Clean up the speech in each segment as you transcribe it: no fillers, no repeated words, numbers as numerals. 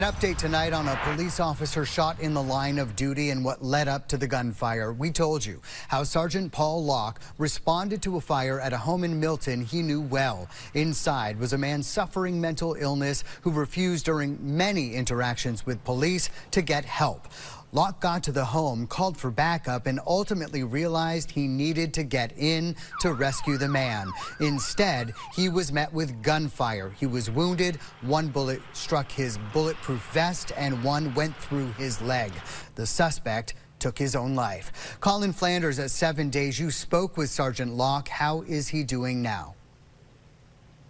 An update tonight on a police officer shot in the line of duty and what led up to the gunfire. We told you how Sergeant Paul Locke responded to a fire at a home in Milton he knew well. Inside was a man suffering mental illness who refused during many interactions with police to get help. Locke got to the home, called for backup, and ultimately realized he needed to get in to rescue the man. Instead, he was met with gunfire. He was wounded. One bullet struck his bulletproof vest and one went through his leg. The suspect took his own life. Colin Flanders at 7 Days, you spoke with Sergeant Locke. How is he doing now?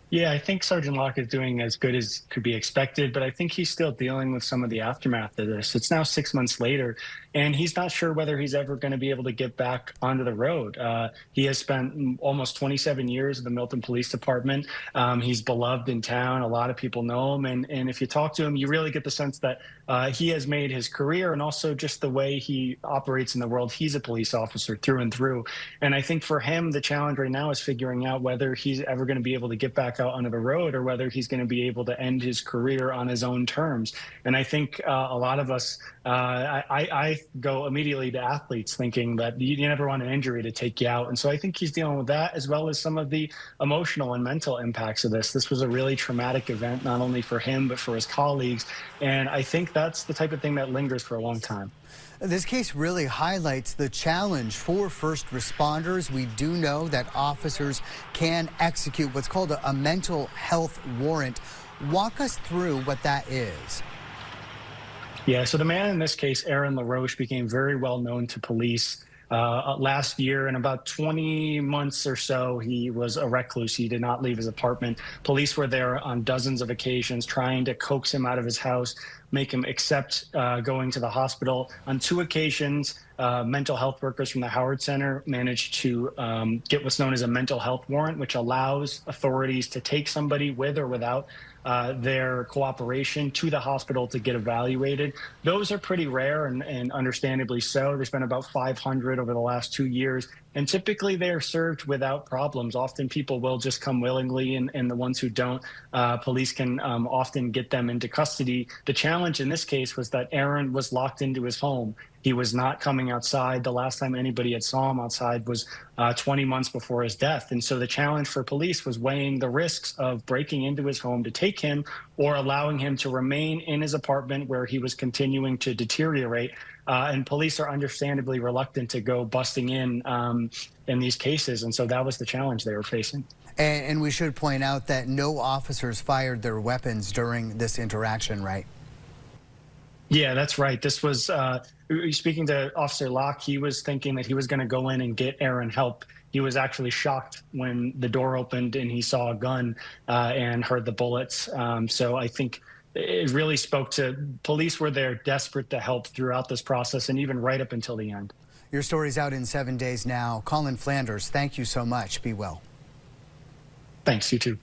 Yeah, I think Sergeant Locke is doing as good as could be expected, but I think he's still dealing with some of the aftermath of this. It's now 6 months later, and he's not sure whether he's ever going to be able to get back onto the road. He has spent almost 27 years in the Milton Police Department. He's beloved in town. A lot of people know him, and if you talk to him, you really get the sense that he has made his career and also just the way he operates in the world. He's a police officer through and through, and I think for him, the challenge right now is figuring out whether he's ever going to be able to get back out onto the road or whether he's going to be able to end his career on his own terms. And I think a lot of us, I go immediately to athletes thinking that you never want an injury to take you out. And so I think he's dealing with that as well as some of the emotional and mental impacts of this. This was a really traumatic event, not only for him, but for his colleagues. And I think that's the type of thing that lingers for a long time. This case really highlights the challenge for first responders. We do know that officers can execute what's called a mental health warrant. Walk us through what that is. Yeah, so the man in this case, Aaron LaRoche, became very well known to police last year. In about 20 months or so, he was a recluse. He did not leave his apartment. Police were there on dozens of occasions trying to coax him out of his house, make him accept going to the hospital. On 2 occasions, mental health workers from the Howard Center managed to get what's known as a mental health warrant, which allows authorities to take somebody with or without their cooperation to the hospital to get evaluated. Those are pretty rare and understandably so. There's been about 500 over the last 2 years, and typically they are served without problems. Often people will just come willingly, and the ones who don't, police can often get them into custody. The challenge in this case was that Aaron was locked into his home. He was not coming outside. The last time anybody had saw him outside was 20 months before his death. And so the challenge for police was weighing the risks of breaking into his home to take him or allowing him to remain in his apartment where he was continuing to deteriorate. And police are understandably reluctant to go busting in these cases. And so that was the challenge they were facing. And we should point out that no officers fired their weapons during this interaction, right? Yeah, that's right. This was, speaking to Officer Locke, he was thinking that he was going to go in and get Aaron help. He was actually shocked when the door opened and he saw a gun and heard the bullets. So I think it really spoke to police were there desperate to help throughout this process and even right up until the end. Your story's out in 7 days now. Colin Flanders, thank you so much. Be well. Thanks, you too.